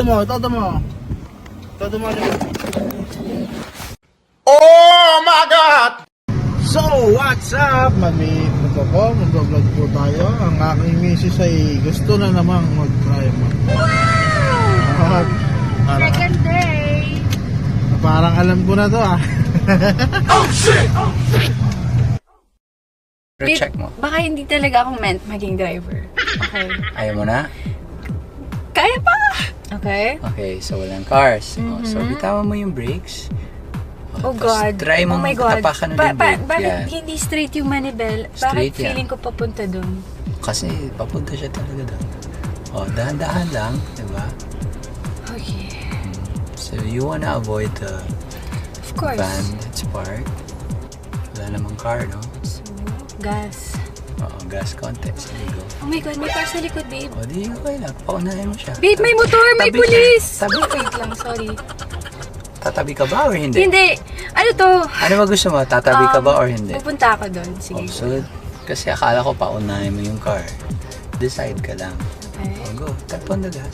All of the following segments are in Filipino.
Todo mo. Oh my God! So, what's up? Mag-vlog po tayo. Ang aking misis ay gusto na namang mag-try Wow! Second day. Parang alam ko na to Oh shit! Babe, Check mo. baka hindi talaga ako meant maging driver. Okay. Ayaw mo na? Kaya pa! Okay. Okay, so walang cars. So bitawan mo yung brakes. Oh Tapos God. try mo Oh my God. tapakan ulit yung brake. Bakit Yan. hindi straight yung manibel? Straight Bakit yan. feeling ko papunta dun? Kasi papunta siya talaga doon. Oh, dahan-dahan lang, di ba? Okay. So you wanna avoid the Of course. van that's parked. Wala namang car, no? So, gas. Oo, gas konti. Sige, go. Oh my God, may car sa likod, babe. O, di okay lang. Paunahin mo siya. Babe, may motor, may Tabi ka. pulis! Tabi. Wait lang, sorry. Tatabi ka ba or hindi? Hindi. Ano to? Ano ba gusto mo? Tatabi ka ba or hindi? Pupunta ako doon. Sige. Oh, so, kasi akala ko paunahin mo yung car. Decide ka lang. Okay. Oh, go. Tap on the gas.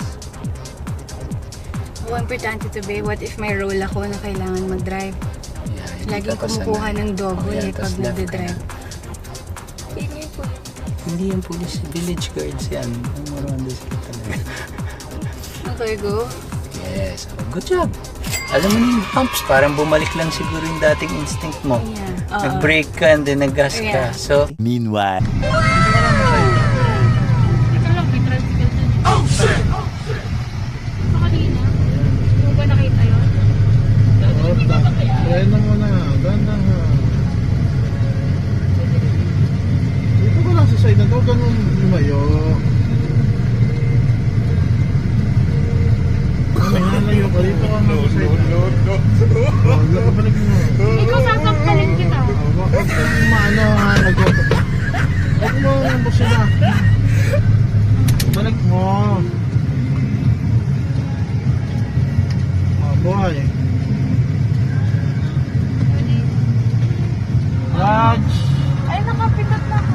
Oh, importante to, babe. What if may role ako na kailangan mag-drive? Yeah, hindi Laging ka pa kumukuha sanay. ng double Oh, yeah, pag tas left ka nagde-drive. na. Babe, may pulis. Hindi yung police. Village guards yan. Ang maroon sila talaga. Okay, go. Yes. Oh, good job. Alam mo na yung pumps. Parang bumalik lang siguro yung dating instinct mo. Yeah. Oo. Nag-brake ka and then nag-gas ka. Yeah. So, Meanwhile. Ito lang, may tricycle dun. Oh shit! Kanina. Mo ba nakita yun? Preno mo na. Dahan-dahan. Dito ko lang sa side na to. Ganun lumayo. May nalayo ka. Dito ka nga sa side na. Balik mo. Ikaw sasampalin kita. Bakit kung maano ha? Huwag mo yung busina. Balik mo. Buhay. Raj! Ay, nakapitat na ako.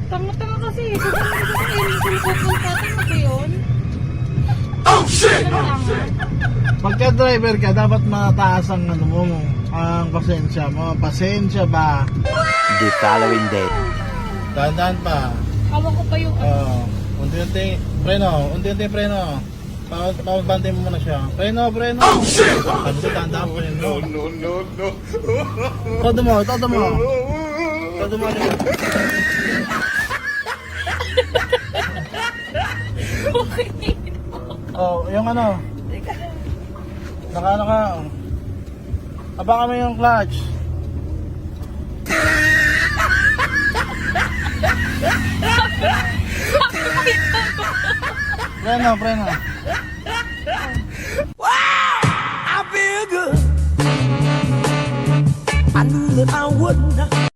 Tama-tama kasi. Pupunta ba yun? Oh shit! Pagka driver ka, dapat mataas ang ano mo, ang pasensya mo. Pasensya ba? The following day. Dahan-dahan pa. Hawak ko pa yung Unti-unti. Preno. Unti-unti preno. Pabantay mo muna siya. Preno. Oh shit! Sabi ko, dahan-dahan preno. No. Todo mo. Todo mo. Oh, yung ano. Naka. Abangan mo yung clutch. Preno. I feel good. I knew that I would not.